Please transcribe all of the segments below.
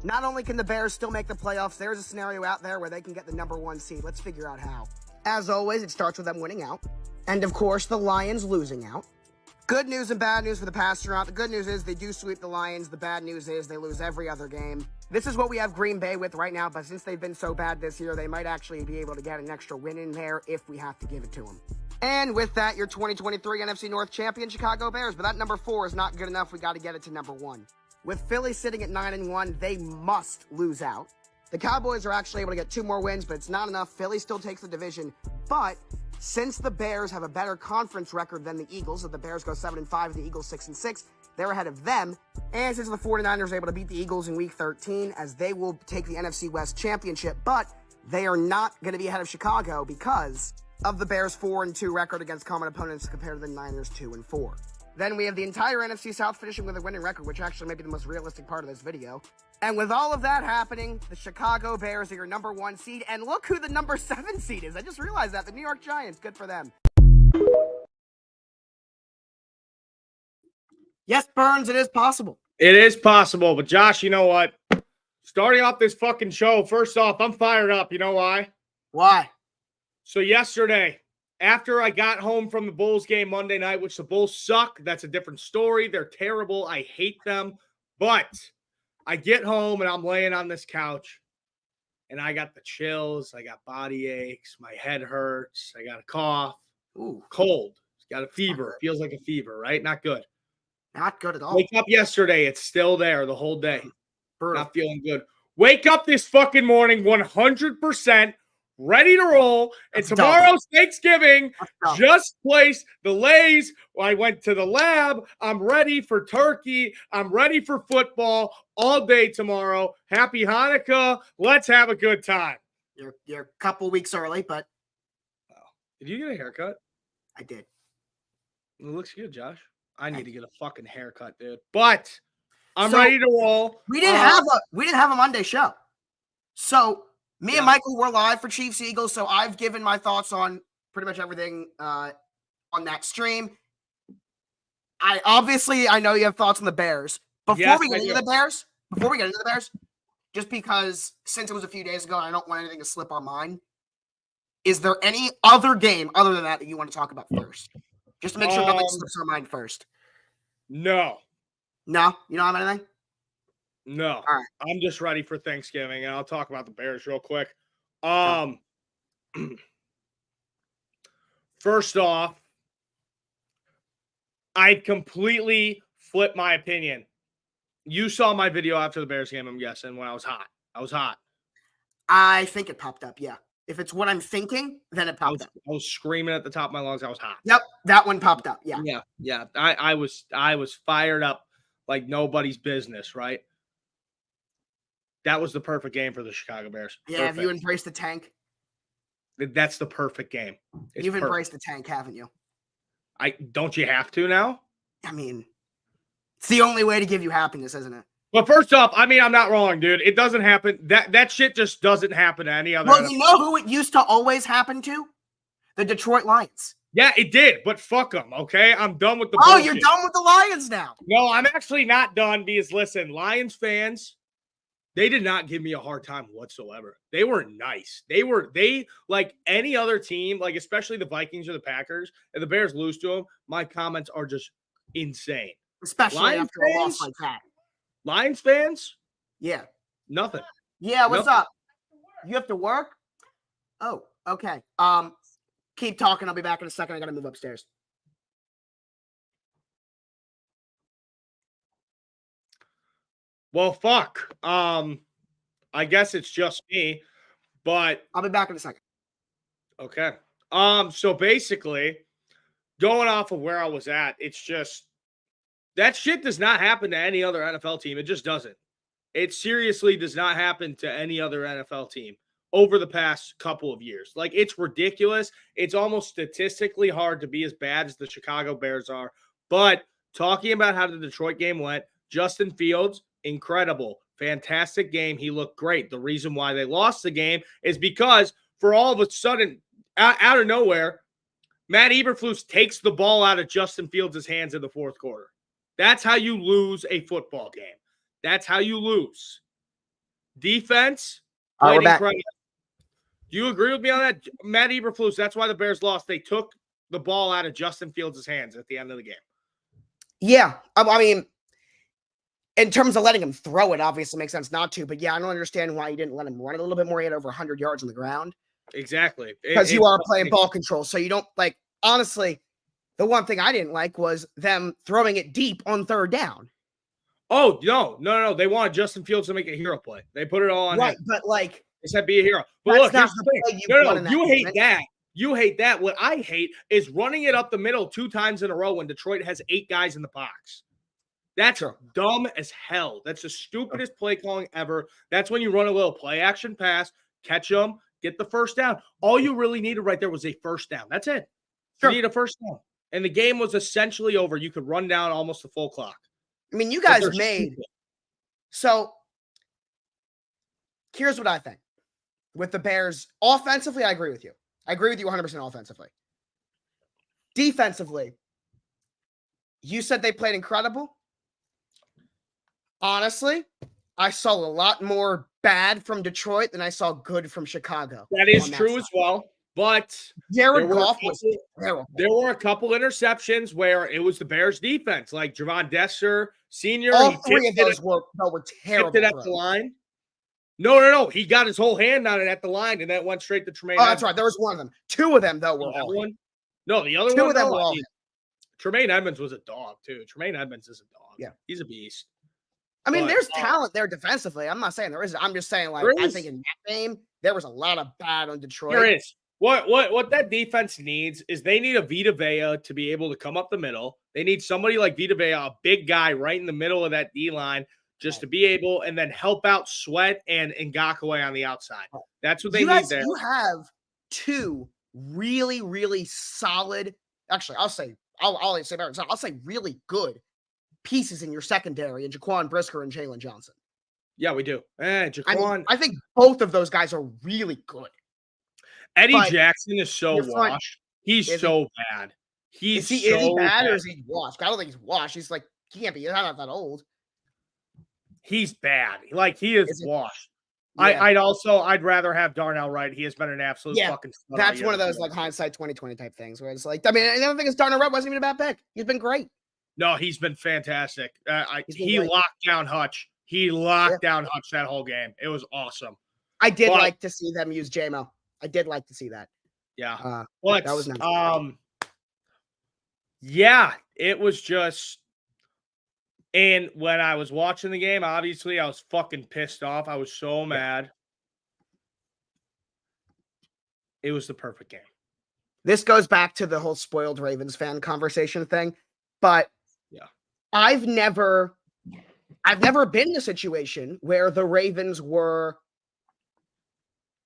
Not only can the Bears still make the playoffs, there's a scenario out there where they can get the #1 seed. Let's figure out how. As always, it starts with them winning out. And of course, the Lions losing out. Good news and bad news for the passer. The good news is they do sweep the Lions. The bad news is they lose every other game. This is what we have Green Bay with right now, but since they've been so bad this year, they might actually be able to get an extra win in there if we have to give it to them. And with that, your 2023 NFC North champion, Chicago Bears. But that #4 is not good enough. We got to get it to #1. With Philly sitting at 9-1, they must lose out. The Cowboys are actually able to get 2 more wins, but it's not enough. Philly still takes the division. But since the Bears have a better conference record than the Eagles, if the Bears go 7-5 and the Eagles 6-6, they're ahead of them. And since the 49ers are able to beat the Eagles in Week 13, as they will take the NFC West Championship, but they are not going to be ahead of Chicago because of the Bears' 4-2 record against common opponents compared to the Niners' 2-4. Then we have the entire NFC South finishing with a winning record, which actually may be the most realistic part of this video. And with all of that happening, the Chicago Bears are your #1 seed. And look who the #7 seed is. I just realized that. The New York Giants. Good for them. Yes, Burns, it is possible. It is possible. But Josh, you know what? Starting off this fucking show, first off, I'm fired up. You know why? Why? So yesterday, after I got home from the Bulls game Monday night, which the Bulls suck, that's a different story. They're terrible. I hate them. But I get home and I'm laying on this couch and I got the chills. I got body aches. My head hurts. I got a cough. Ooh, Cold. Got a fever. Feels like a fever, right? Not good. not good at all. Wake up yesterday. It's still there the whole day. Brutal. Not feeling good. Wake up this fucking morning 100%. Ready to roll. And tomorrow's Thanksgiving. Just placed the Lays. I went to the lab. I'm ready for turkey. I'm ready for football all day tomorrow. Happy Hanukkah. Let's have a good time. You're a couple weeks early, but Did you get a haircut? I did. It looks good, Josh. I need to get a fucking haircut, dude. But I'm ready to roll. We didn't have a Monday show. So me and Michael were live for Chiefs Eagles, so I've given my thoughts on pretty much everything on that stream. I know you have thoughts on the Bears. Before we get into the Bears, just because since it was a few days ago, I don't want anything to slip our mind. Is there any other game other than that you want to talk about first? Just to make sure nothing slips our mind first. No. No? You don't have anything? No. All right. I'm just ready for Thanksgiving, and I'll talk about the Bears real quick. First off, I completely flipped my opinion. You saw my video after the Bears game, I'm guessing, when I was hot. I was hot. I think it popped up, yeah. If it's what I'm thinking, then it popped up. I was screaming at the top of my lungs. I was hot. Yep, that one popped up, yeah. Yeah. I was fired up like nobody's business, right? That was the perfect game for the Chicago Bears. Yeah, perfect. Have you embraced the tank? That's the perfect game. You've embraced the tank, haven't you? Don't you have to now? I mean, it's the only way to give you happiness, isn't it? But first off, I mean, I'm not wrong, dude. It doesn't happen. That shit just doesn't happen to any other. Well, you know who it used to always happen to? The Detroit Lions. Yeah, it did, but fuck them, okay? I'm done with the bullshit. You're done with the Lions now. No, I'm actually not done because, listen, Lions fans, they did not give me a hard time whatsoever. They were nice. They like any other team, like especially the Vikings or the Packers, and the Bears lose to them, my comments are just insane. Especially Lions after a loss like that. Lions fans? Yeah. Nothing. Yeah, what's up? You have to work? Oh, okay. Keep talking. I'll be back in a second. I got to move upstairs. Well, fuck. I guess it's just me, but I'll be back in a second. Okay. So basically, going off of where I was at, it's just that shit does not happen to any other NFL team. It just doesn't. It seriously does not happen to any other NFL team over the past couple of years. Like, it's ridiculous. It's almost statistically hard to be as bad as the Chicago Bears are. But talking about how the Detroit game went, Justin Fields, incredible, fantastic game. He looked great. The reason why they lost the game is because for all of a sudden, out of nowhere, Matt Eberflus takes the ball out of Justin Fields' hands in the fourth quarter. That's how you lose a football game. That's how you lose. defense All right, played we're back. incredible. Do you agree with me on that? Matt Eberflus, that's why the Bears lost. They took the ball out of Justin Fields' hands at the end of the game. Yeah. I mean, in terms of letting him throw it, obviously makes sense not to. But yeah, I don't understand why you didn't let him run it a little bit more. He had over 100 yards on the ground. Exactly. Because you are playing ball control. So you don't like, honestly, the one thing I didn't like was them throwing it deep on third down. Oh, no. They wanted Justin Fields to make a hero play. They put it all on him. But like, they said be a hero. But look, here's the thing. You hate that. You hate that. What I hate is running it up the middle 2 times in a row when Detroit has 8 guys in the box. That's dumb as hell. That's the stupidest play calling ever. That's when you run a little play action pass, catch them, get the first down. All you really needed right there was a first down. That's it. You need a first down. And the game was essentially over. You could run down almost the full clock. I mean, you guys made – so here's what I think. With the Bears, offensively, I agree with you. I agree with you 100% offensively. Defensively, you said they played incredible. Honestly, I saw a lot more bad from Detroit than I saw good from Chicago. That is true as well. But Jared Goff was terrible. There were a couple interceptions where it was the Bears defense, like Javon Desser Sr. All 3 of those were terrible. Tipped it at the line. No. He got his whole hand on it at the line, and that went straight to Tremaine. Oh, that's right. There was one of them. 2 of them, though, were all one. No, the other 2 one. 2 of them were all. Tremaine Edmonds was a dog, too. Tremaine Edmonds is a dog. Yeah. He's a beast. I mean, there's talent there defensively. I'm not saying there isn't. I'm just saying, like, I think in that game, there was a lot of bad on Detroit. There is. What that defense needs is they need a Vita Vea to be able to come up the middle. They need somebody like Vita Vea, a big guy right in the middle of that D-line, just to be able and then help out Sweat and Ngakoue on the outside. That's what they need there. You have 2 really, really solid – actually, I'll say really good pieces in your secondary in Jaquan Brisker and Jalen Johnson. Yeah, we do. Jaquan. I think both of those guys are really good. Eddie Jackson is so washed. He's so bad. Is he bad or is he washed? I don't think he's washed. He's like, he can't be. He's not that old. He's bad. Like, he is washed. Yeah. I'd rather have Darnell Wright. He has been an absolute fucking stud. That's one of those like hindsight 2020 type things where it's like, I mean, the other thing is Darnell Wright wasn't even a bad pick. He's been great. No, he's been fantastic. He locked down Hutch. He locked down Hutch that whole game. It was awesome. I did like to see them use JMO. I did like to see that. Yeah. That was nice. Yeah, it was just. And when I was watching the game, obviously, I was fucking pissed off. I was so mad. It was the perfect game. This goes back to the whole spoiled Ravens fan conversation thing. But yeah, I've never been in a situation where the Ravens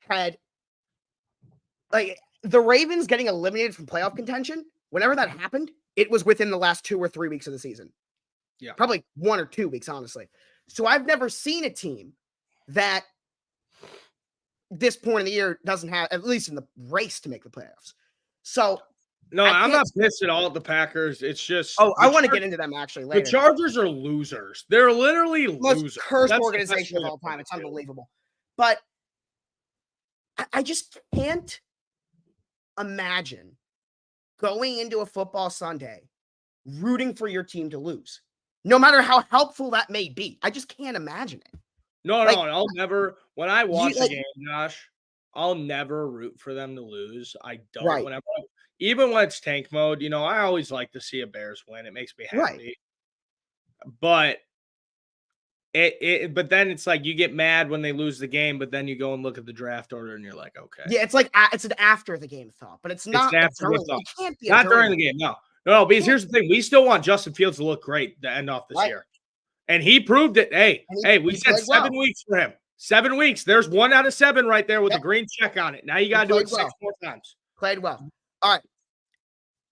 had like the Ravens getting eliminated from playoff contention. Whenever that happened, it was within the last 2 or 3 weeks of the season. Yeah, probably 1 or 2 weeks, honestly. So I've never seen a team that this point in the year doesn't have, at least in the race to make the playoffs. So no, I'm not pissed at all at the Packers. It's just I want to get into them actually later. The Chargers are losers. They're literally losers. Most cursed organization of all time. It's unbelievable. But I just can't imagine going into a football Sunday rooting for your team to lose. No matter how helpful that may be. I just can't imagine it. No, I'll never. When I watch a game, Josh, I'll never root for them to lose. I don't. Right. Even when it's tank mode, I always like to see a Bears win. It makes me happy. Right. But but then it's like you get mad when they lose the game, but then you go and look at the draft order and you're like, okay. Yeah, it's like it's an after the game thought, but it's not during the game. No, because here's the thing. We still want Justin Fields to look great to end off this year. And he proved it. Hey, we said 7 weeks for him. 7 weeks. There's 1 out of 7 right there with a green check on it. Now you got to do it 6 more times. Played well. All right.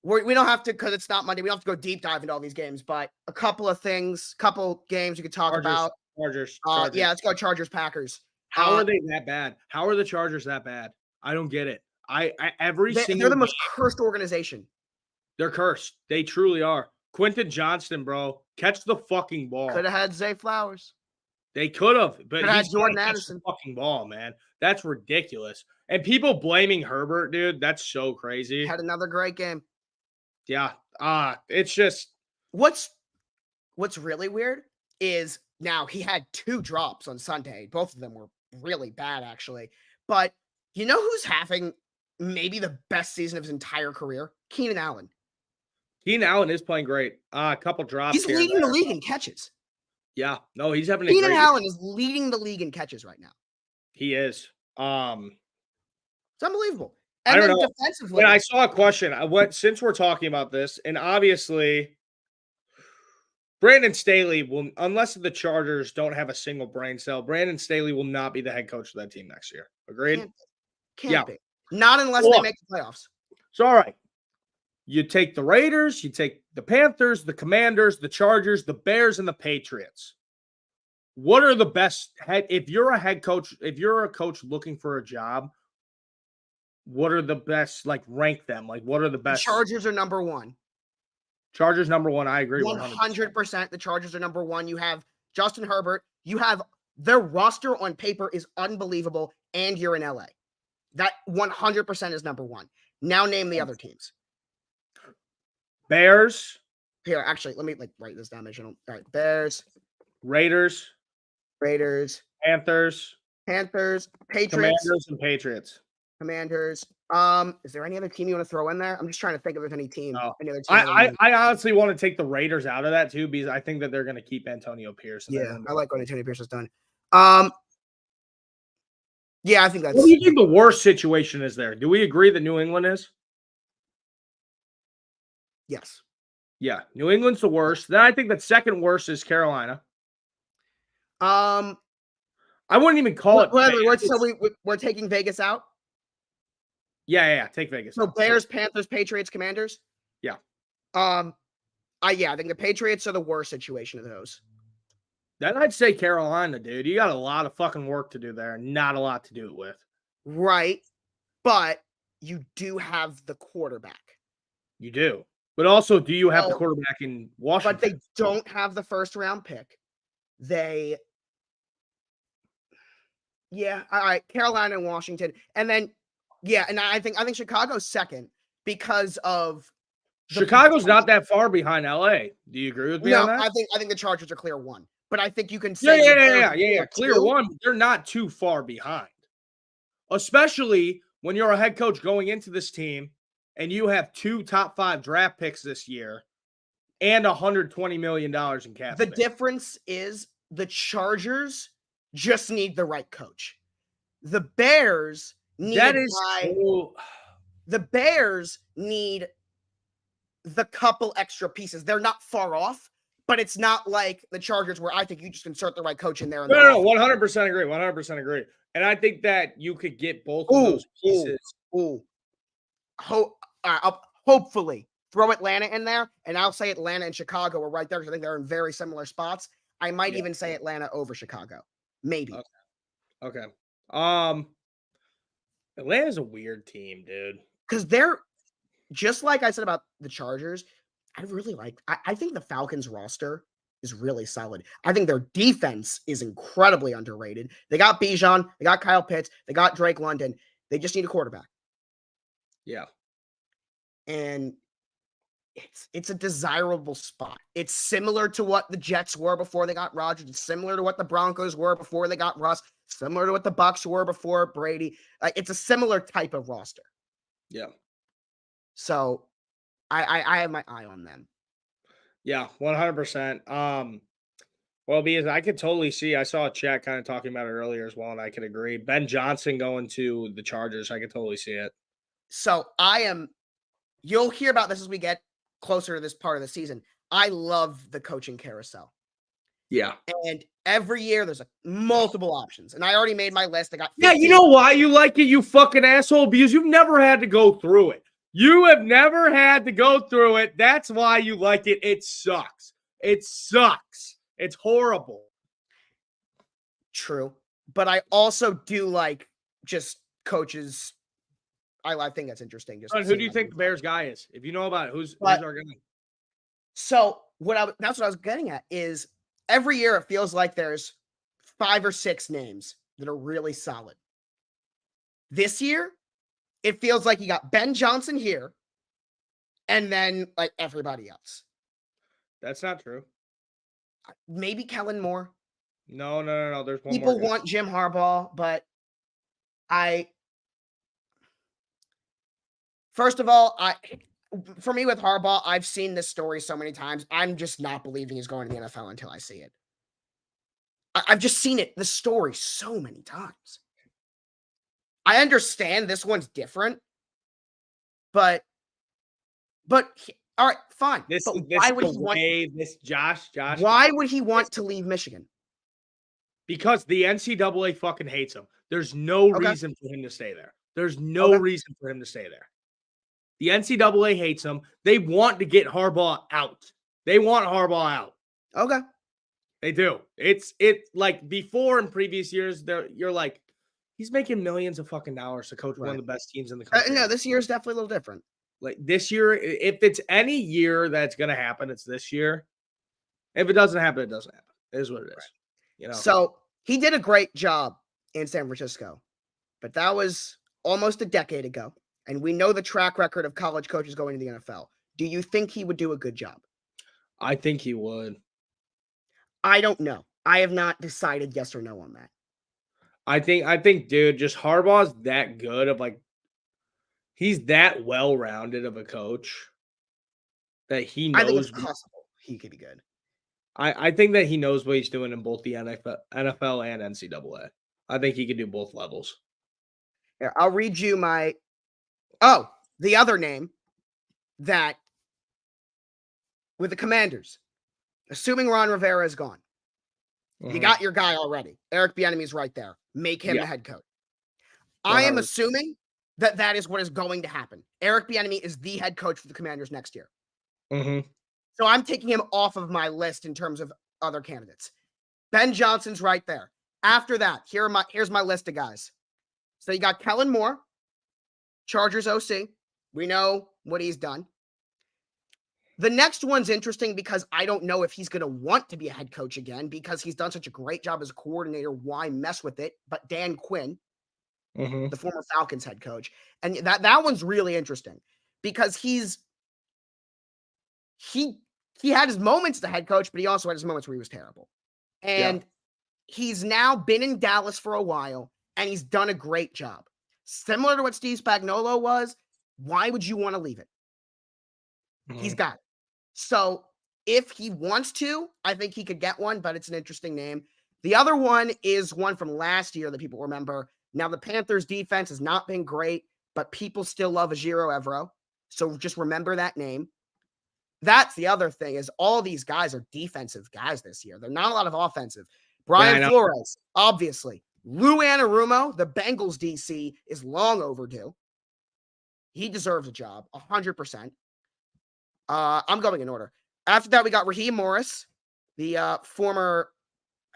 We don't have to, because it's not Monday, we don't have to go deep dive into all these games, but a couple of games we could talk about. Chargers. Yeah, let's go Chargers, Packers. How are they that bad? How are the Chargers that bad? I don't get it. They're the most cursed organization. They're cursed. They truly are. Quentin Johnston, bro. Catch the fucking ball. Could have had Zay Flowers. They could have, but Could have had he's Jordan gotta catch Addison. the fucking ball, man. That's ridiculous. And people blaming Herbert, dude, that's so crazy. Had another great game. Yeah. It's just What's really weird is now he had 2 drops on Sunday. Both of them were really bad, actually. But you know who's having maybe the best season of his entire career? Keenan Allen. Keenan Allen is playing great. A couple drops. He's here and leading the there. league in catches. Yeah. No, he's having a Keenan great Allen is leading the league in catches right now. He is. It's unbelievable. I And don't then know. defensively, When I saw a question, since we're talking about this, and obviously Brandon Staley will, unless the Chargers don't have a single brain cell, Brandon Staley will not be the head coach of that team next year. Agreed? can't be. Not unless they make the playoffs. So, all right. You take the Raiders, you take the Panthers, the Commanders, the Chargers, the Bears, and the Patriots. What are the best if you're a head coach, if you're a coach looking for a job, what are the best, like rank them? Like what are the best? The Chargers are number 1. Chargers number 1, I agree. 100%. The Chargers are number 1. You have Justin Herbert. You have their roster on paper is unbelievable, and you're in LA. That 100% is number 1. Now name the other teams. Bears. Here, actually, let me write this down. All right, Bears, Raiders, Panthers, Patriots, Commanders, and Patriots. Commanders. Is there any other team you want to throw in there? I'm just trying to think if there's any team. No. Any other team I honestly want to take the Raiders out of that too, because I think that they're going to keep Antonio Pierce. Yeah, I like what Antonio Pierce has done. Yeah, I think that's. What do you think the worst situation is there? Do we agree that New England is? Yes. Yeah, New England's the worst. Then I think that second worst is Carolina. I wouldn't even call it. So we're taking Vegas out. Yeah, take Vegas. So Bears, Panthers, Patriots, Commanders. Yeah. I think the Patriots are the worst situation of those. Then I'd say Carolina, dude. You got a lot of fucking work to do there, and not a lot to do it with. Right, but you do have the quarterback. You do. But also, do you have the quarterback in Washington? But they don't have the first round pick. All right, Carolina and Washington. And then, and I think Chicago's second because of Chicago's not that far behind LA. Do you agree with me on that? I think the Chargers are clear 1. But I think you can say clear 1. They're not too far behind. Especially when you're a head coach going into this team and you have 2 top 5 draft picks this year and $120 million in cap. The difference is the Chargers just need the right coach. The Bears need The Bears need the couple extra pieces. They're not far off, but it's not like the Chargers where I think you just insert the right coach in there. And no, 100% agree. 100% agree. And I think that you could get both of those pieces. Hopefully throw Atlanta in there, and I'll say Atlanta and Chicago are right there because I think they're in very similar spots. I might even say Atlanta over Chicago. Maybe. Okay. Atlanta's a weird team, dude. Because they're just like I said about the Chargers. I think the Falcons roster is really solid. I think their defense is incredibly underrated. They got Bijan, they got Kyle Pitts, they got Drake London. They just need a quarterback. Yeah. And it's a desirable spot. It's similar to what the Jets were before they got Rodgers. It's similar to what the Broncos were before they got Russ. Similar to what the Bucs were before Brady. It's a similar type of roster. Yeah. So I have my eye on them. Yeah, 100%. Well, because I could totally see, I saw a chat kind of talking about it earlier as well, and I could agree. Ben Johnson going to the Chargers, I could totally see it. So you'll hear about this as we get closer to this part of the season. I love the coaching carousel. Yeah. And every year there's multiple options. And I already made my list. I got 15. Yeah, you know why you like it, you fucking asshole? Because you've never had to go through it. You have never had to go through it. That's why you like it. It sucks. It sucks. It's horrible. True. But I also do like just coaches. I think that's interesting. Just who do you think the Bears guy is? If you know about it, who's our guy? So that's what I was getting at is every year it feels like there's 5 or 6 names that are really solid. This year, it feels like you got Ben Johnson here, and then like everybody else. That's not true. Maybe Kellen Moore. No. There's one more People guy. want Jim Harbaugh, but first of all, for me with Harbaugh, I've seen this story so many times. I'm just not believing he's going to the NFL until I see it. I've just seen it, the story, so many times. I understand this one's different, but all right, fine. But why would he want? Josh? Why would he want to leave Michigan? Because the NCAA fucking hates him. There's no Okay. reason for him to stay there. There's no reason for him to stay there. The NCAA hates him. They want to get Harbaugh out. They want Harbaugh out. Okay. They do. It's like before in previous years, you're like, he's making millions of fucking dollars to coach one of the best teams in the country. No, this year is definitely a little different. Like this year, if it's any year that's gonna happen, it's this year. If it doesn't happen, it doesn't happen. It is what it is. Right. You know. So he did a great job in San Francisco, but that was almost a decade ago. And we know the track record of college coaches going to the NFL. Do you think he would do a good job? I think he would. I don't know. I have not decided yes or no on that. I think, dude, just Harbaugh's that good of like, he's that well-rounded of a coach that he knows. I think it's possible he could be good. I think that he knows what he's doing in both the NFL and NCAA. I think he can do both levels. Here, I'll read you the other name that with the Commanders, assuming Ron Rivera is gone. You got your guy already. Eric Bieniemy's right there. Make him the head coach. I am assuming that is what is going to happen. Eric Bieniemy is the head coach for the Commanders next year. So I'm taking him off of my list in terms of other candidates. Ben Johnson's right there. After that, here's my list of guys. So you got Kellen Moore, Chargers OC. We know what he's done. The next one's interesting because I don't know if he's going to want to be a head coach again because he's done such a great job as a coordinator. Why mess with it? But Dan Quinn, the former Falcons head coach. And that one's really interesting because he had his moments as the head coach, but he also had his moments where he was terrible. And he's now been in Dallas for a while, and he's done a great job. Similar to what Steve Spagnuolo was, why would you want to leave it? He's got it. So if he wants to, I think he could get one, but it's an interesting name. The other one is one from last year that people remember. Now, the Panthers defense has not been great, but people still love Ejiro Evero. So just remember that name. That's the other thing is all these guys are defensive guys this year. They're not a lot of offensive. Brian Flores, obviously. Lou Anarumo, the Bengals DC, is long overdue. He deserves a job, 100%. I'm going in order. After that, we got Raheem Morris, the former.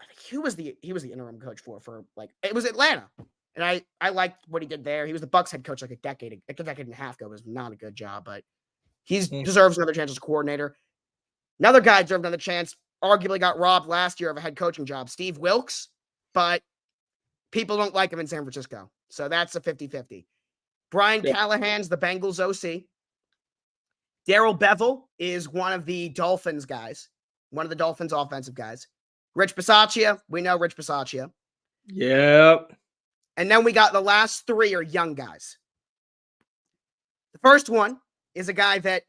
I think he was the interim coach for like it was Atlanta, and I liked what he did there. He was the Bucs head coach like a decade and a half ago. It was not a good job, but he deserves another chance as a coordinator. Another guy deserved another chance. Arguably got robbed last year of a head coaching job, Steve Wilkes, but people don't like him in San Francisco, so that's a 50-50. Brian Callahan's the Bengals OC. Darrell Bevell is one of the Dolphins guys, one of the Dolphins offensive guys. Rich Bisaccia, we know Rich Bisaccia. Yep. And then we got the last three are young guys. The first one is a guy that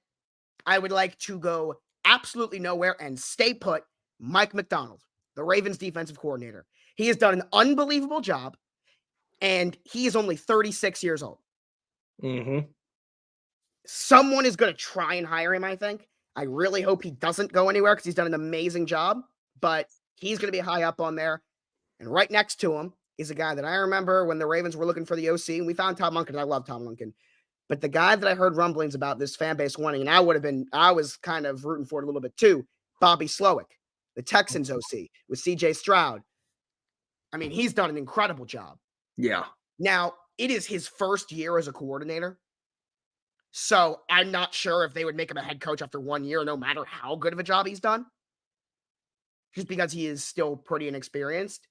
I would like to go absolutely nowhere and stay put, Mike McDonald, the Ravens defensive coordinator. He has done an unbelievable job, and he is only 36 years old. Someone is going to try and hire him, I think. I really hope he doesn't go anywhere because he's done an amazing job, but he's going to be high up on there. And right next to him is a guy that I remember when the Ravens were looking for the OC, and we found Tom Lunkin. I love Tom Lunkin. But the guy that I heard rumblings about this fan base wanting, and I was kind of rooting for it a little bit too, Bobby Slowick, the Texans OC with CJ Stroud. I mean, he's done an incredible job. Yeah. Now, it is his first year as a coordinator. So I'm not sure if they would make him a head coach after 1 year, no matter how good of a job he's done. Just because he is still pretty inexperienced.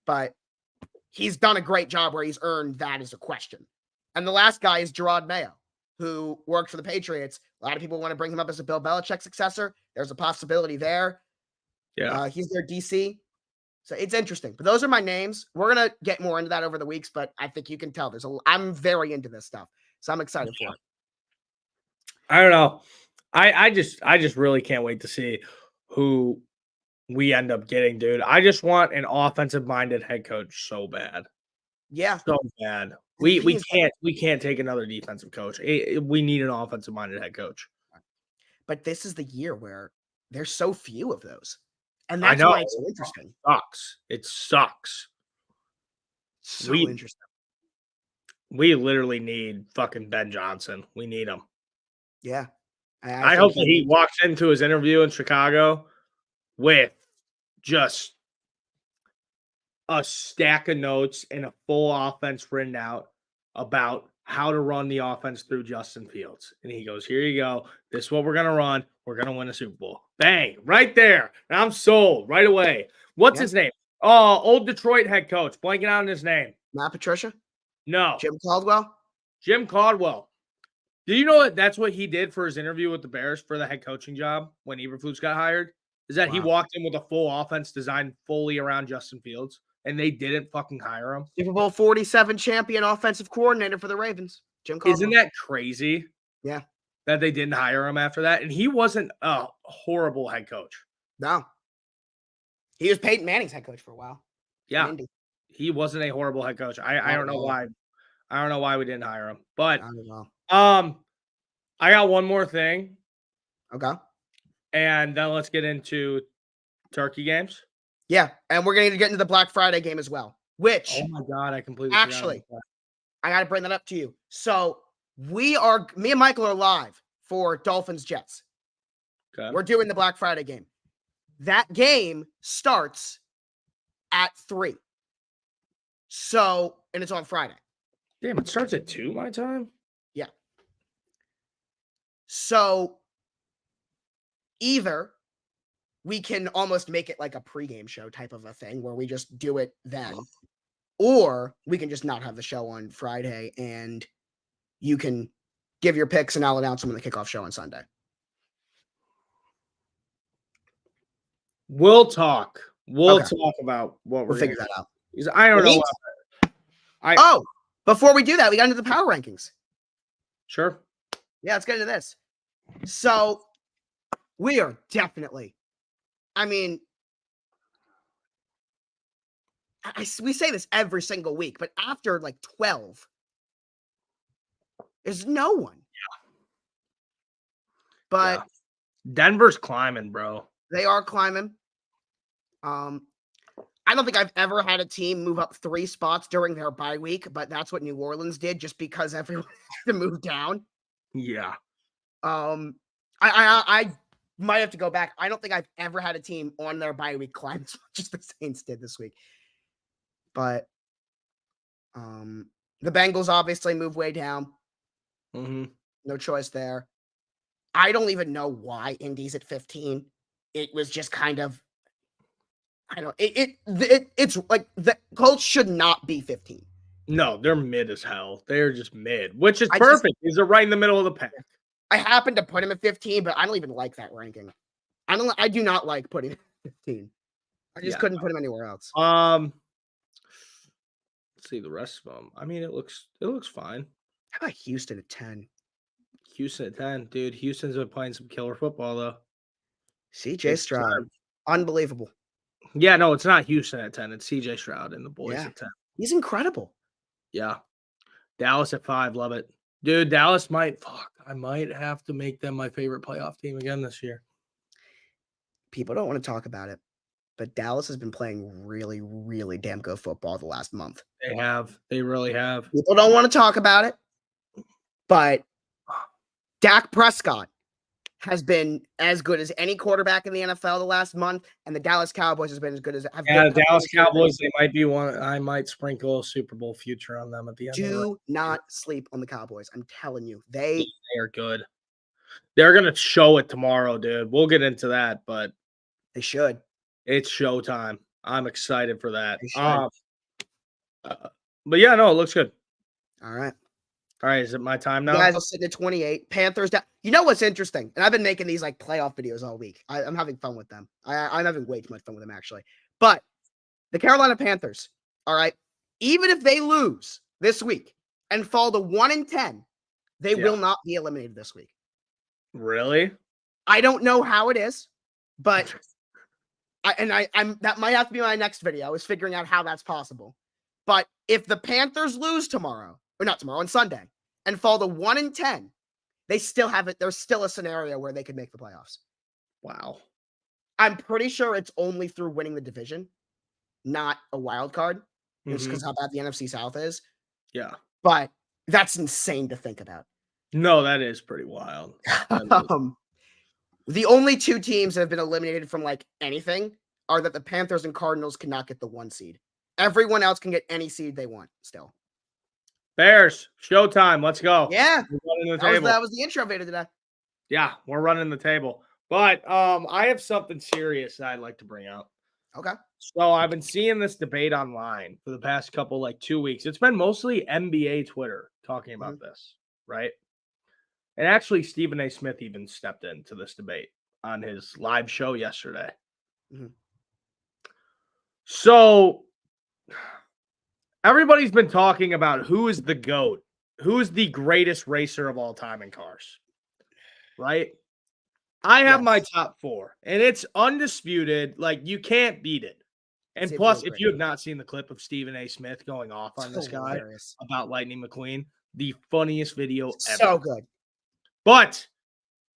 but he's done a great job where he's earned that as a question. And the last guy is Gerard Mayo, who worked for the Patriots. A lot of people want to bring him up as a Bill Belichick successor. There's a possibility there. Yeah. He's their DC. So it's interesting. But those are my names. We're going to get more into that over the weeks, but I think you can tell I'm very into this stuff. So I'm excited for it. I don't know. I just really can't wait to see who we end up getting, dude. I just want an offensive-minded head coach so bad. Yeah. So bad. We can't take another defensive coach. We need an offensive-minded head coach. But this is the year where there's so few of those. And I that's know. why it's so interesting. It sucks. So interesting. We literally need fucking Ben Johnson. We need him. Yeah. I hope that he walks into his interview in Chicago with just a stack of notes and a full offense written out about how to run the offense through Justin Fields. And he goes, here you go. This is what we're going to run. We're going to win a Super Bowl. Bang, right there. And I'm sold right away. What's his name? Oh, old Detroit head coach. Blanking out on his name. Matt Patricia? No. Jim Caldwell? Jim Caldwell. Do you know that that's what he did for his interview with the Bears for the head coaching job when Eberflus got hired? Is that he walked in with a full offense designed fully around Justin Fields, and they didn't fucking hire him? Super Bowl 47 champion offensive coordinator for the Ravens, Jim Caldwell. Isn't that crazy? Yeah. That they didn't hire him after that? And he wasn't a horrible head coach. No. He was Peyton Manning's head coach for a while. Yeah. He wasn't a horrible head coach. I don't know why. I don't know why we didn't hire him. But I don't know. I got one more thing. Okay. And then let's get into turkey games. Yeah, and we're going to get into the Black Friday game as well, which... Oh, my God, I completely actually, I got to bring that up to you. So, me and Michael are live for Dolphins-Jets. Okay. We're doing the Black Friday game. That game starts at 3. So, and it's on Friday. Damn, it starts at 2 my time? Yeah. So, either we can almost make it like a pregame show type of a thing where we just do it then, or we can just not have the show on Friday and you can give your picks and I'll announce them on the kickoff show on Sunday. We'll talk. We'll talk about what we'll figure that out. I don't know. Oh, before we do that, we got into the power rankings. Sure. Yeah, let's get into this. So we are definitely, I mean, we say this every single week, but after like 12, there's no one. Yeah. But Denver's climbing, bro. They are climbing. I don't think I've ever had a team move up 3 spots during their bye week, but that's what New Orleans did just because everyone had to move down. Yeah. I might have to go back. I don't think I've ever had a team on their bye week climb as much as the Saints did this week. But the Bengals obviously move way down. Mm-hmm. No choice there. I don't even know why Indy's at 15. It was just kind of, I don't. It's like the Colts should not be 15. No, they're mid as hell. They're just mid, which is perfect. These are right in the middle of the pack. I happen to put him at 15, but I don't even like that ranking. I do not like putting him at 15. I just couldn't put him anywhere else. Let's see the rest of them. I mean, it looks fine. How about Houston at 10? Houston at 10, dude. Houston's been playing some killer football though. CJ Stroud, unbelievable. Yeah, no, it's not Houston at 10. It's CJ Stroud and the boys at 10. He's incredible. Yeah. Dallas at 5, love it. Dude, Dallas I might have to make them my favorite playoff team again this year. People don't want to talk about it, but Dallas has been playing really, really damn good football the last month. They have. They really have. People don't want to talk about it, but Dak Prescott has been as good as any quarterback in the NFL the last month, and the Dallas Cowboys has been as good as. The Dallas Cowboys, they might be one. I might sprinkle a Super Bowl future on them at the end. Do not sleep on the Cowboys. I'm telling you, they are good. They're gonna show it tomorrow, dude. We'll get into that, but they should. It's showtime. I'm excited for that. They should. But yeah, no, it looks good. All right. All right, is it my time You now? guys are sitting at 28. Panthers down. You know what's interesting? And I've been making these like playoff videos all week. I'm having fun with them. I'm having way too much fun with them, actually. But the Carolina Panthers, all right, even if they lose this week and fall to 1-10, they will not be eliminated this week. Really? I don't know how it is, but I'm that might have to be my next video, is figuring out how that's possible. But if the Panthers lose tomorrow, or not tomorrow, on Sunday, and fall to 1-10, they still have it. There's still a scenario where they could make the playoffs. Wow. I'm pretty sure it's only through winning the division, not a wild card, just because how bad the NFC South is. Yeah. But that's insane to think about. No, that is pretty wild. The only two teams that have been eliminated from like anything are that the Panthers and Cardinals cannot get the 1 seed. Everyone else can get any seed they want still. Bears, showtime. Let's go. Yeah. We're running That was the intro video today. Yeah, we're running the table. But I have something serious that I'd like to bring up. Okay. So I've been seeing this debate online for the past couple, like 2 weeks. It's been mostly NBA Twitter talking about this, right? And actually, Stephen A. Smith even stepped into this debate on his live show yesterday. So everybody's been talking about who is the GOAT, who is the greatest racer of all time in cars, right? I have my top 4, and it's undisputed. Like, you can't beat it. And plus, if you have not seen the clip of Stephen A. Smith going off on this guy about Lightning McQueen, the funniest video ever. So good. But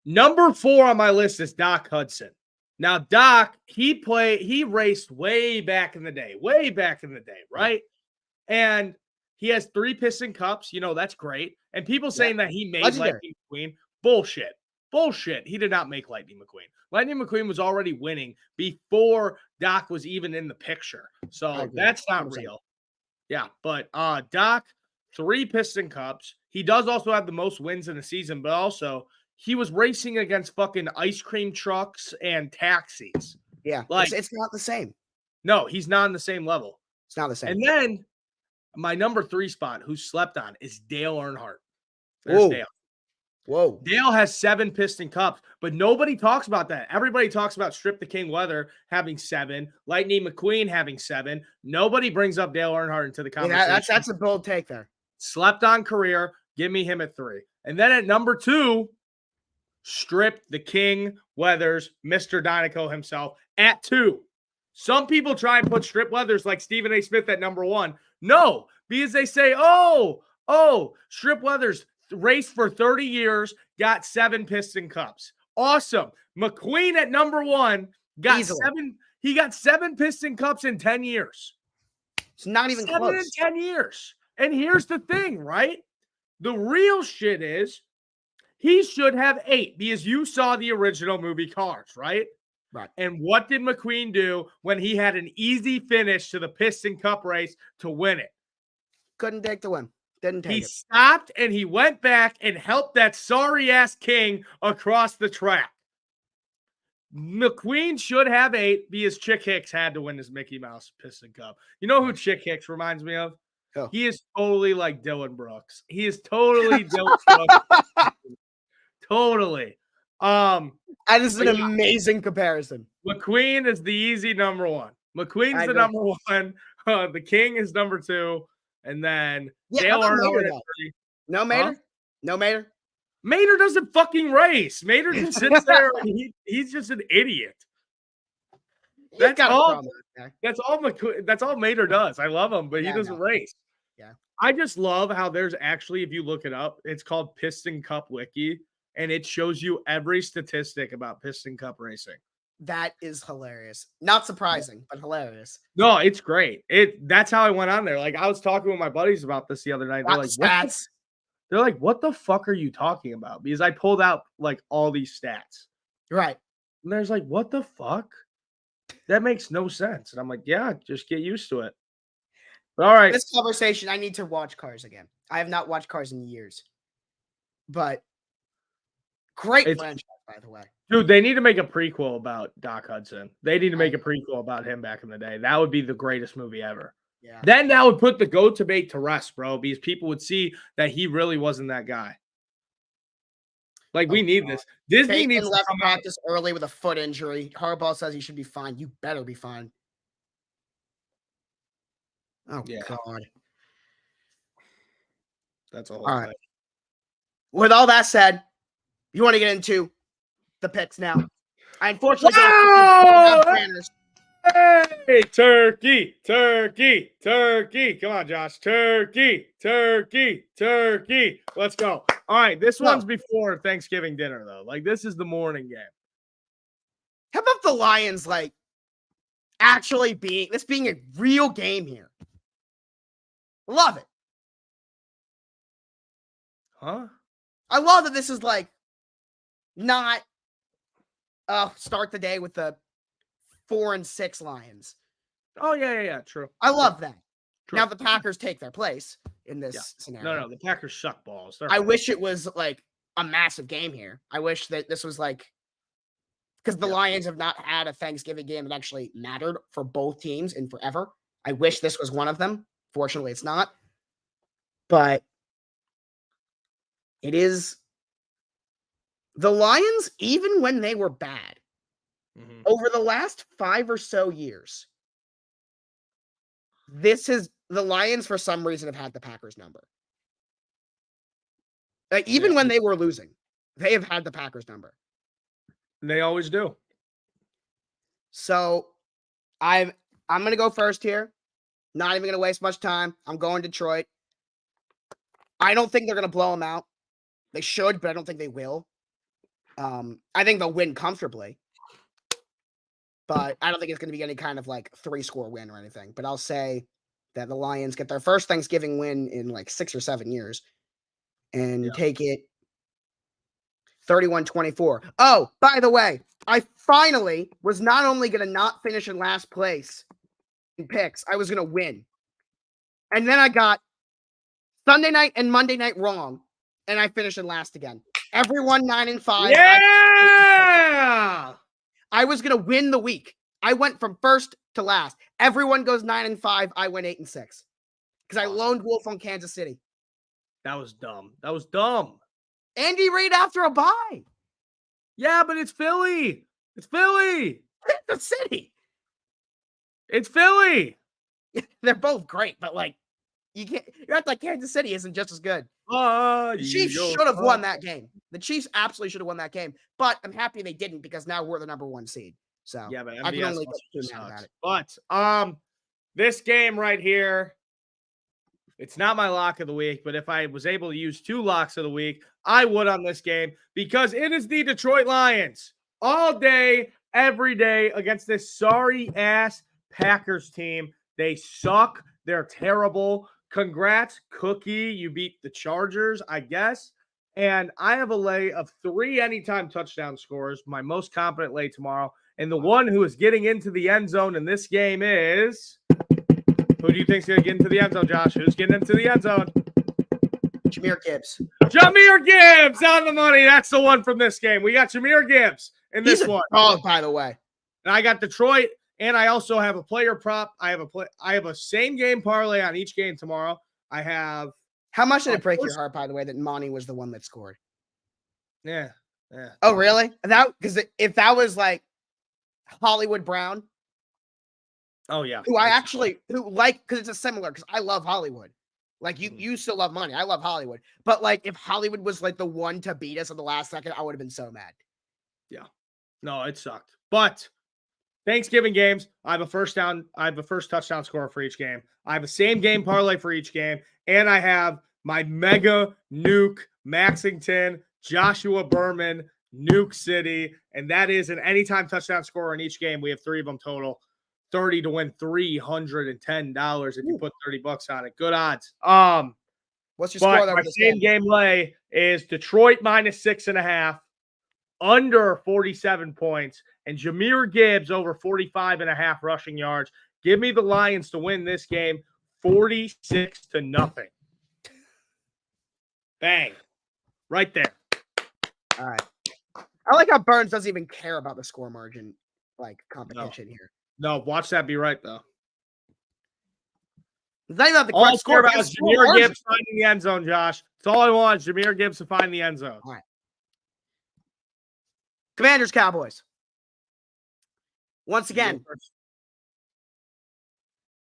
number 4 on my list is Doc Hudson. Now, Doc, he raced way back in the day, right? And he has 3 Piston Cups. You know, that's great. And people saying that he made Lightning McQueen, bullshit. Bullshit. He did not make Lightning McQueen. Lightning McQueen was already winning before Doc was even in the picture. So that's not 100%. Real. Yeah, but Doc, 3 Piston Cups. He does also have the most wins in a season, but also he was racing against fucking ice cream trucks and taxis. Yeah, like it's not the same. No, he's not on the same level. It's not the same. And then my number 3 spot, who slept on, is Dale Earnhardt. There's Dale. Whoa. Dale has 7 Piston Cups, but nobody talks about that. Everybody talks about Strip the King Weather having 7, Lightning McQueen having 7. Nobody brings up Dale Earnhardt into the conversation. Yeah, that's a bold take there. Slept on career. Give me him at 3. And then at number 2, Strip the King Weathers, Mr. Dinoco himself at 2. Some people try and put Strip Weathers like Stephen A. Smith at number 1. No, because they say, oh, Strip Weathers raced for 30 years, got 7 Piston Cups. Awesome. McQueen at number 1 got easily 7. He got 7 Piston Cups in 10 years. It's not even 7 close. in 10 years. And here's the thing, right? The real shit is he should have 8 because you saw the original movie Cars, right? Right. And what did McQueen do when he had an easy finish to the Piston Cup race to win it? Couldn't take the win. Didn't take it. He stopped and he went back and helped that sorry-ass King across the track. McQueen should have 8 because Chick Hicks had to win this Mickey Mouse Piston Cup. You know who Chick Hicks reminds me of? Oh. He is totally like Dylan Brooks. He is totally Dylan Brooks. Totally. That is an amazing comparison. McQueen is the easy number 1. McQueen's the number 1. The King is number 2. And then Dale Earnhardt. No Mater? No Mater? Mater doesn't fucking race. Mater just sits there and he's just an idiot. That's all Mater does. I love him, but he doesn't race. Yeah. I just love how there's actually, if you look it up, it's called Piston Cup Wiki, and it shows you every statistic about Piston Cup racing. That is hilarious. Not surprising, but hilarious. No, it's great. That's how I went on there. Like, I was talking with my buddies about this the other night. They're like, stats. They're like, what the fuck are you talking about? Because I pulled out like all these stats. Right. And there's like, what the fuck? That makes no sense. And I'm like, yeah, just get used to it. But all right. This conversation, I need to watch Cars again. I have not watched Cars in years. But great franchise, by the way. Dude, they need to make a prequel about Doc Hudson. They need to make a prequel about him back in the day. That would be the greatest movie ever. Yeah. Then that would put the GOAT debate to rest, bro, because people would see that he really wasn't that guy. Like, we need this. Disney needs to left come practice early with a foot injury. Harbaugh says he should be fine. You better be fine. Oh, Yeah. God. That's a whole All right. thing. With all that said, you want to get into the picks now. I unfortunately Wow! don't have banners. Hey, turkey, turkey, turkey. Come on, Josh. Turkey, turkey, turkey. Let's go. All right, this one's before Thanksgiving dinner, though. Like, this is the morning game. How about the Lions, like, actually being a real game here? Love it. Huh? I love that this is, like, not start the day with the 4-6 Lions. Oh, yeah. True. I love that. True. Now the Packers take their place in this scenario. No, the Packers suck balls. I wish it was like a massive game here. I wish that this was like, because the Lions have not had a Thanksgiving game that actually mattered for both teams in forever. I wish this was one of them. Fortunately, it's not. But it is the Lions, even when they were bad, over the last 5 or so years, the Lions, for some reason, have had the Packers number. Like, even when they were losing, they have had the Packers number. They always do. So I'm going to go first here. Not even going to waste much time. I'm going Detroit. I don't think they're going to blow them out. They should, but I don't think they will. I think they'll win comfortably. But I don't think it's going to be any kind of like 3-score win or anything. But I'll say that the Lions get their first Thanksgiving win in like 6 or 7 years and take it 31-24. Oh, by the way, I finally was not only going to not finish in last place in picks, I was going to win. And then I got Sunday night and Monday night wrong, and I finished in last again. Everyone 9-5. Yeah! I was going to win the week. I went from first to last. Everyone goes 9-5. I went 8-6 because I lone wolf on Kansas City. That was dumb. That was dumb. Andy Reid after a bye. Yeah, but it's Philly. It's Philly. Kansas City. It's Philly. They're both great, but like you can't. You act like Kansas City isn't just as good. The Chiefs should have won that game. The Chiefs absolutely should have won that game, but I'm happy they didn't because now we're the number 1 seed. So yeah, but I can only get too mad about it. But this game right here, it's not my lock of the week. But if I was able to use 2 locks of the week, I would on this game because it is the Detroit Lions all day, every day against this sorry ass Packers team. They suck. They're terrible. Congrats, Cookie. You beat the Chargers, I guess. And I have a lay of 3 anytime touchdown scores, my most confident lay tomorrow. And the one who is getting into the end zone in this game is... Who do you think's going to get into the end zone, Josh? Who's getting into the end zone? Jahmyr Gibbs. Jahmyr Gibbs on the money. That's the one from this game. We got Jahmyr Gibbs in this one. Oh, by the way. And I got Detroit, and I also have a player prop. I have a same game parlay on each game tomorrow. I have... How much did it break your heart, by the way, that Monty was the one that scored? Yeah. Oh, really? Because if that was like Hollywood Brown. Oh, yeah. Because it's a similar, because I love Hollywood. Like, you still love Money. I love Hollywood. But, like, if Hollywood was, like, the one to beat us at the last second, I would have been so mad. Yeah. No, it sucked. But Thanksgiving games, I have a first touchdown score for each game. I have a same game parlay for each game. And I have my mega nuke Maxington, Joshua Berman, Nuke City. And that is an anytime touchdown score in each game. We have 3 of them total. 30 to win $310 if you put $30 on it. Good odds. What's your score there? My same game lay is Detroit minus 6.5, under 47 points, and Jahmyr Gibbs over 45.5 rushing yards. Give me the Lions to win this game 46-0. Bang. Right there. All right. I like how Burns doesn't even care about the score margin, competition here. No, watch that be right, though. It's not even about the All I correct care score. about is Jahmyr Gibbs finding the end zone, Josh. That's all I want is Jahmyr Gibbs to find the end zone. All right. Commanders, Cowboys. Once again,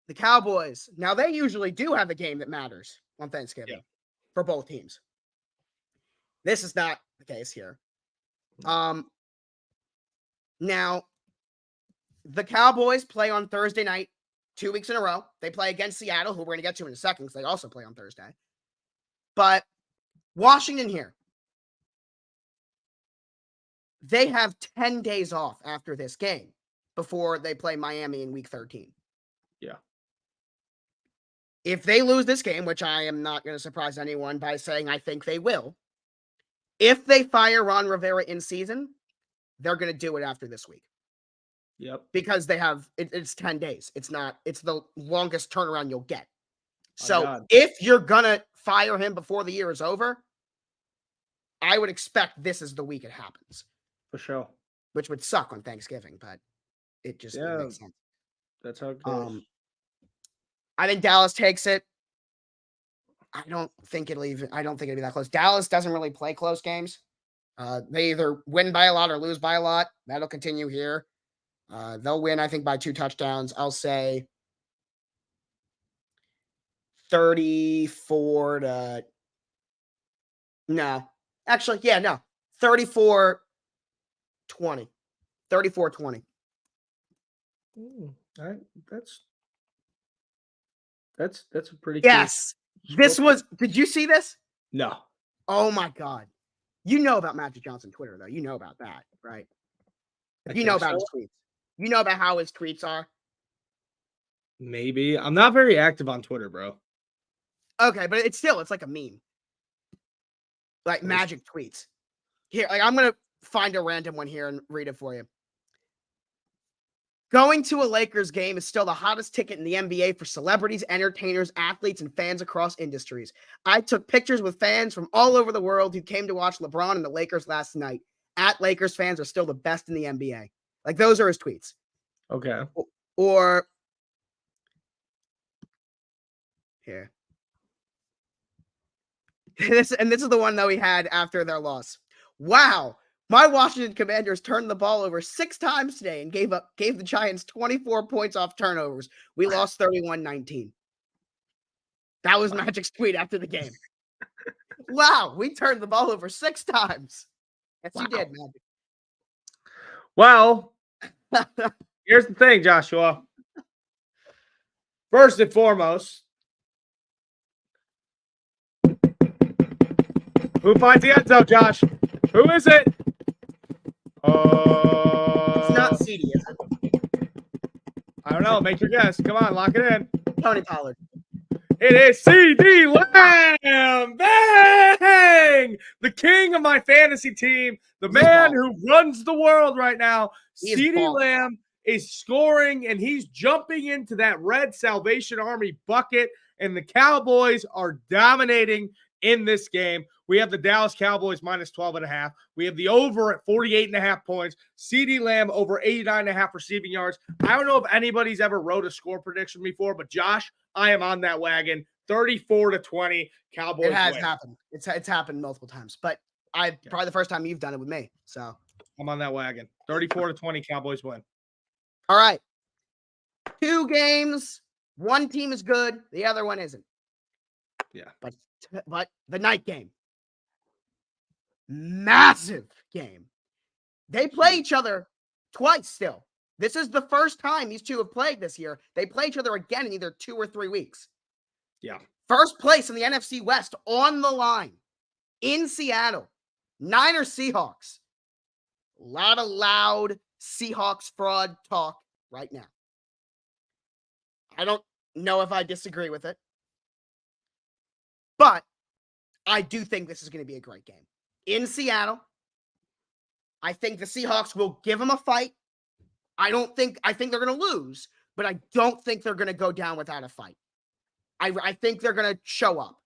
the Cowboys. Now, they usually do have a game that matters on Thanksgiving for both teams. This is not the case here. Now, the Cowboys play on Thursday night 2 weeks in a row. They play against Seattle, who we're going to get to in a second because they also play on Thursday. But Washington here, they have 10 days off after this game before they play Miami in week 13. Yeah. If they lose this game, which I am not going to surprise anyone by saying I think they will, if they fire Ron Rivera in season, they're going to do it after this week. Yep. Because they have, it's 10 days. It's the longest turnaround you'll get. So if you're going to fire him before the year is over, I would expect this is the week it happens. For sure. Which would suck on Thanksgiving, but it just makes sense. That's how it goes. I think Dallas takes it. I don't think it'll be that close. Dallas doesn't really play close games. They either win by a lot or lose by a lot. That'll continue here. They'll win, I think, by 2 touchdowns. I'll say 34 to... No. Actually, yeah, no. 34-20. 34-20. That's a pretty yes. This was... Did you see this? No. Oh, my God. You know about Magic Johnson Twitter, though. You know about that, right? You know about his tweets. You know about how his tweets are? Maybe. I'm not very active on Twitter, bro. Okay, but it's like a meme. Like Magic tweets. Here, I'm going to find a random one here and read it for you. Going to a Lakers game is still the hottest ticket in the NBA for celebrities, entertainers, athletes, and fans across industries. I took pictures with fans from all over the world who came to watch LeBron and the Lakers last night. Lakers fans are still the best in the NBA. Like, those are his tweets. Okay. Or here. This is the one that we had after their loss. Wow. My Washington Commanders turned the ball over 6 times today and gave the Giants 24 points off turnovers. We lost 31-19. That was Magic's tweet after the game. Wow, we turned the ball over 6 times. Yes, you did, Magic. Well, here's the thing, Joshua. First and foremost, who finds the end zone, Josh? Who is it? It's not CD, is it? I don't know. Make your guess. Come on, lock it in. Tony Pollard. It is CD Lamb. Bang! The king of my fantasy team. The man who runs the world right now. CD Lamb is scoring, and he's jumping into that red Salvation Army bucket, and the Cowboys are dominating in this game. We have the Dallas Cowboys minus 12.5. We have the over at 48.5 points. CD Lamb over 89.5 receiving yards. I don't know if anybody's ever wrote a score prediction before, but Josh, I am on that wagon. 34-20 Cowboys. It has win. happened. It's happened multiple times, but probably the first time you've done it with me. So I'm on that wagon. 34-20 Cowboys win. All right. 2 games. One team is good. The other one isn't. Yeah. But the night game. Massive game. They play each other twice still. This is the first time these two have played this year. They play each other again in either 2 or 3 weeks. Yeah. First place in the NFC West on the line in Seattle. Niners Seahawks. A lot of loud Seahawks fraud talk right now. I don't know if I disagree with it, but I do think this is going to be a great game. In Seattle, I think the Seahawks will give them a fight. I think they're going to lose, but I don't think they're going to go down without a fight. I think they're going to show up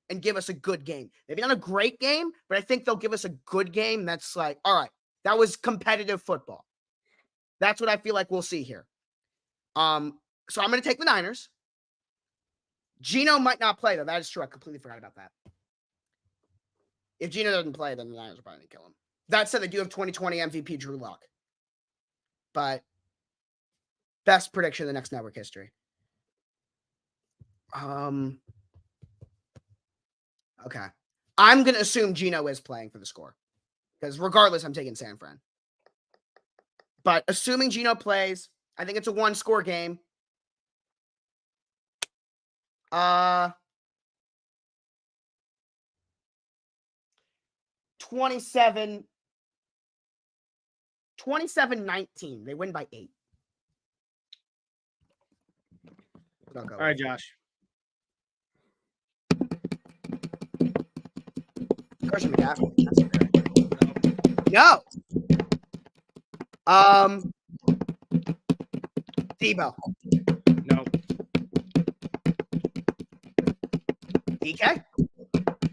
and give us a good game. Maybe not a great game, but I think they'll give us a good game that's like, all right, That was competitive football. That's what I feel like we'll see here. So I'm going to take the Niners. Geno might not play, though. That is true. I completely forgot about that. If Geno doesn't play, then the Niners are probably going to kill him. That said, they do have 2020 MVP Drew Lock. But best prediction in the next network history. Okay. I'm going to assume Geno is playing for the score. Because regardless, I'm taking San Fran. But assuming Geno plays, I think it's a one-score game. 27-19. They win by 8. All right, Josh. Christian McCaffrey. No. Debo. No. DK.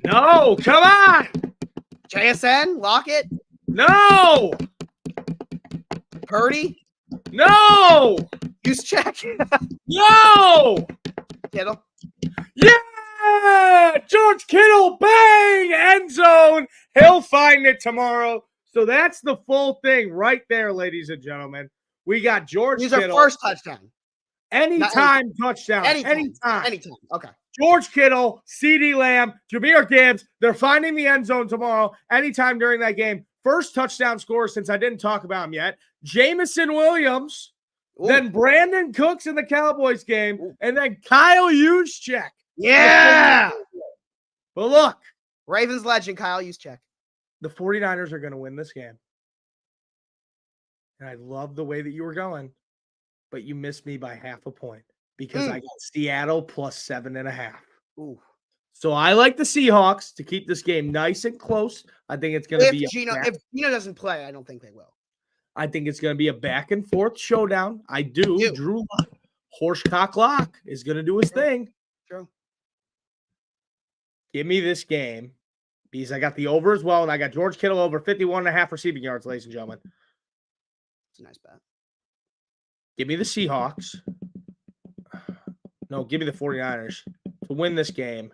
No. Come on. JSN. Lockett. No. Purdy. No. Use check. No. Kittle. Yeah. George Kittle. Bang. End zone. He'll find it tomorrow. So that's the full thing right there, ladies and gentlemen. We got George Kittle. He's our first touchdown. Anytime touchdown. Anytime. Okay. George Kittle, CeeDee Lamb, Jahmyr Gibbs. They're finding the end zone tomorrow. Anytime during that game. First touchdown scorer since I didn't talk about him yet. Jamison Williams. Ooh. Then Brandon Cooks in the Cowboys game. Ooh. And then Kyle Juszczyk. Yeah. But look. Ravens legend Kyle Juszczyk. The 49ers are going to win this game. And I love the way that you were going. But you missed me by half a point. Because I got Seattle plus 7.5. Ooh. So I like the Seahawks to keep this game nice and close. I think it's going to be if Geno doesn't play, I don't think they will. I think it's going to be a back and forth showdown. I do. Drew Horsecock Lock is going to do his thing. True. Give me this game because I got the over as well, and I got George Kittle over 51.5 receiving yards, ladies and gentlemen. It's a nice bet. Give me the Seahawks. No, give me the 49ers to win this game.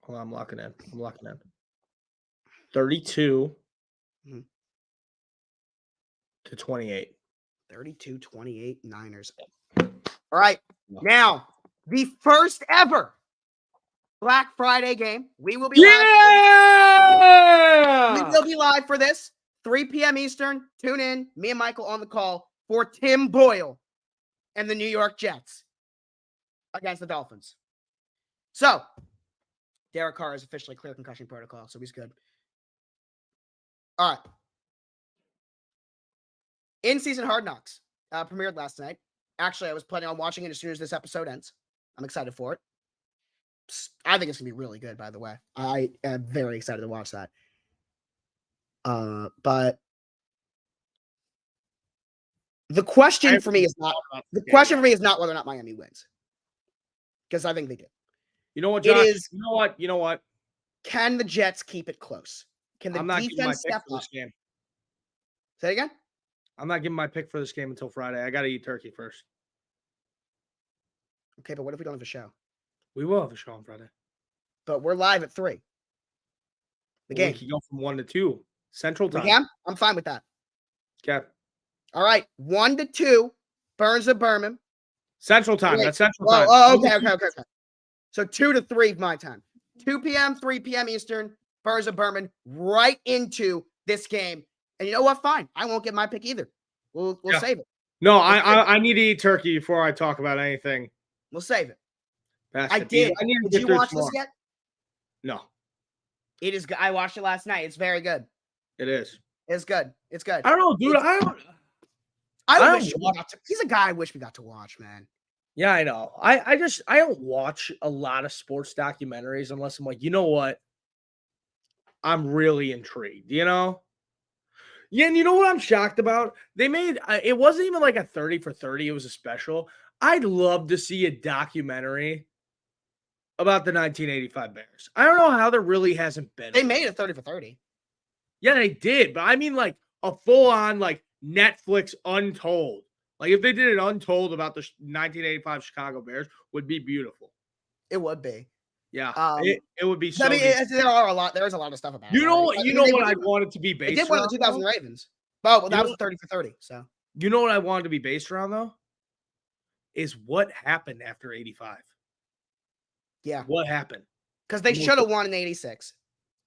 Hold on, I'm locking in. 32 to 28. 32-28 Niners. All right. Now, the first ever Black Friday game. We will be live. We will be live for this. 3 p.m. Eastern. Tune in. Me and Michael on the call for Tim Boyle and the New York Jets against the Dolphins. So, Derek Carr is officially clear concussion protocol, so he's good. All right. In-season Hard Knocks premiered last night. Actually, I was planning on watching it as soon as this episode ends. I'm excited for it. I think it's going to be really good, by the way. I am very excited to watch that. But the question for me is not whether or not Miami wins. Because I think they do. You know what, Josh? You know what? Can the Jets keep it close? Can the defense step up? Game. Say it again? I'm not giving my pick for this game until Friday. I got to eat turkey first. Okay, but what if we don't have a show? We will have a show on Friday. But we're live at 3. The game. We can go from 1 to 2 Central Time. Yeah, I'm fine with that. Okay. All right, 1 to 2, Burns of Berman. Central Time. That's Central Time. Oh, okay. So 2 to 3 my time. 2 p.m., 3 p.m. Eastern, Burns of Berman, right into this game. And you know what? Fine. I won't get my pick either. We'll save it. No, I need to eat turkey before I talk about anything. We'll save it. I did. Did you watch this yet? No. It is good. I watched it last night. It's very good. It is. It's good. I don't know, dude. He's a guy I wish we got to watch, man. Yeah, I know. I don't watch a lot of sports documentaries unless I'm like, you know what? I'm really intrigued, you know? Yeah, and you know what I'm shocked about? They made it wasn't even like a 30 for 30, it was a special. I'd love to see a documentary about the 1985 Bears. I don't know how there really hasn't been. They made it 30 for 30. Yeah, they did. But I mean, like a full-on like Netflix Untold. Like if they did it Untold about the 1985 Chicago Bears, would be beautiful. It would be. Yeah, it would be so. I mean, there's a lot of stuff about it. You know what I wanted to be based They did one of around? the 2000 Ravens. Oh, well, that was 30 for 30. So you know what I wanted to be based around though? Is what happened after 85. Yeah. What happened? Because they should have won in 86.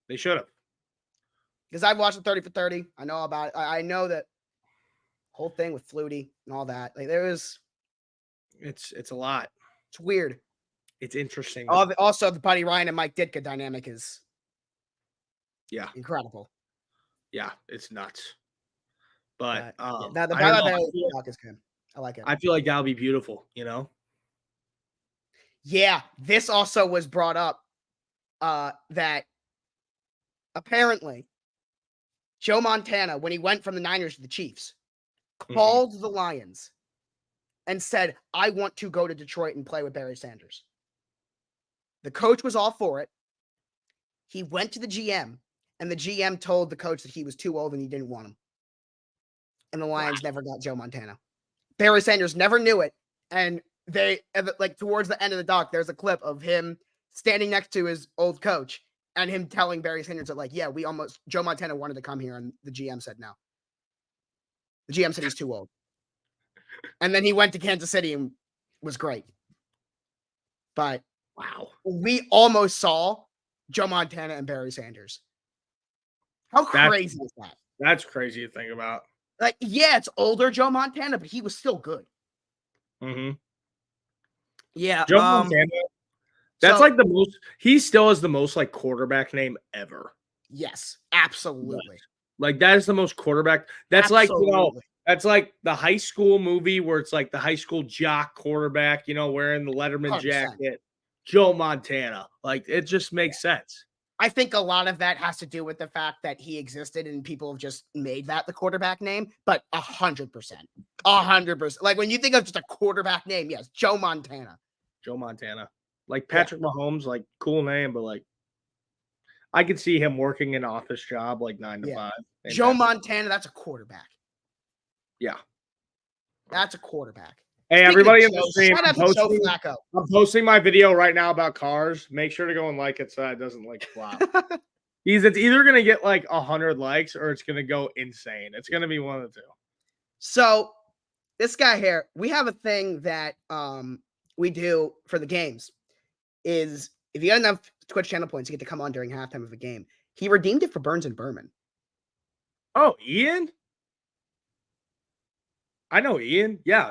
They should have. Because I've watched the 30 for 30. I know about it. I know that whole thing with Flutie and all that. Like there was. It's a lot. It's weird. It's interesting. Also, the Buddy Ryan and Mike Ditka dynamic is incredible. Yeah, it's nuts. But I like it. I feel like that'll be beautiful, you know? Yeah, this also was brought up that apparently Joe Montana, when he went from the Niners to the Chiefs, called the Lions and said, I want to go to Detroit and play with Barry Sanders. The coach was all for it. He went to the GM, and the GM told the coach that he was too old and he didn't want him. And the Lions never got Joe Montana. Barry Sanders never knew it. And they, like, towards the end of the doc, there's a clip of him standing next to his old coach and him telling Barry Sanders that, like, yeah, Joe Montana wanted to come here, and the GM said no. The GM said he's too old. And then he went to Kansas City and was great. But wow, we almost saw Joe Montana and Barry Sanders. How crazy is that? That's crazy to think about. Like, yeah, it's older Joe Montana, but he was still good. Mm-hmm. Yeah. Joe Montana. That's like the most, he still has the most like quarterback name ever. Yes, absolutely. Yes. Like that is the most quarterback. That's absolutely. Like, you know, that's like the high school movie where it's like the high school jock quarterback, you know, wearing the Letterman 100%. Jacket. Joe Montana. Like it just makes sense. I think a lot of that has to do with the fact that he existed and people have just made that the quarterback name, but 100%. 100%. Like when you think of just a quarterback name, yes, Joe Montana. Joe Montana. Like Patrick Mahomes, like cool name, but like I could see him working an office job like 9 to 5. Joe Montana, that's a quarterback. Yeah. That's a quarterback. Hey, Speaking everybody in the stream, I'm posting my video right now about cars. Make sure to go and like it so it doesn't like flop. It's either going to get like 100 likes or it's going to go insane. It's going to be one of the two. So this guy here, we have a thing that we do for the games is if you got enough Twitch channel points, you get to come on during halftime of a game. He redeemed it for Burns and Berman. Oh, Ian? I know Ian. Yeah.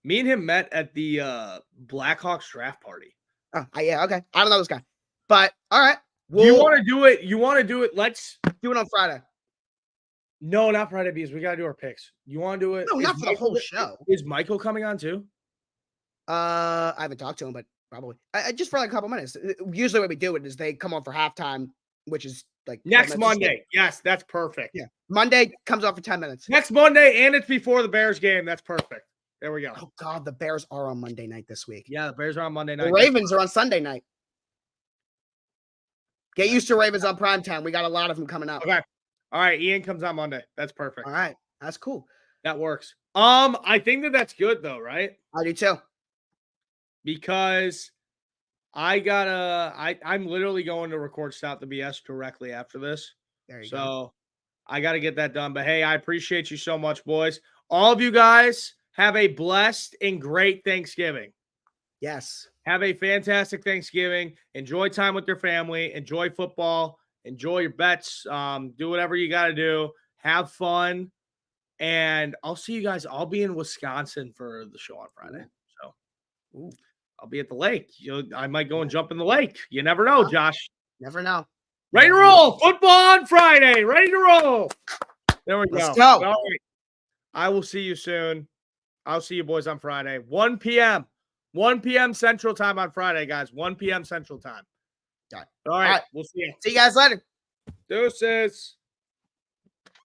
Me and him met at the Blackhawks draft party. Oh, yeah, okay. I don't know this guy. But all right. You want to do it? Let's do it on Friday. No, not Friday because we gotta do our picks. You want to do it? No, not for the whole show. Is Michael coming on too? I haven't talked to him, but probably. Just for like a couple minutes. Usually what we do it is they come on for halftime, which is like next Monday. Yes, that's perfect. Yeah. Monday comes on for 10 minutes. Next Monday, and it's before the Bears game. That's perfect. There we go. Oh, God, the Bears are on Monday night this week. Yeah, the Bears are on Monday night. The Ravens are on Sunday night. Get used to Ravens on primetime. We got a lot of them coming up. Okay. All right, Ian comes on Monday. That's perfect. All right. That's cool. That works. I think that's good, though, right? I do, too. Because I'm literally going to record Stop the BS directly after this. There you go. So I got to get that done. But, hey, I appreciate you so much, boys. All of you guys have a blessed and great Thanksgiving. Yes. Have a fantastic Thanksgiving. Enjoy time with your family. Enjoy football. Enjoy your bets. Do whatever you got to do. Have fun. And I'll see you guys. I'll be in Wisconsin for the show on Friday. So I'll be at the lake. I might go and jump in the lake. You never know, Josh. Never know. Ready to roll. Football on Friday. Ready to roll. There we go. Let's go. All right. I will see you soon. I'll see you boys on Friday. 1 p.m. 1 p.m. Central Time on Friday, guys. 1 p.m. Central Time. All right. All right. We'll see you. See you guys later. Deuces.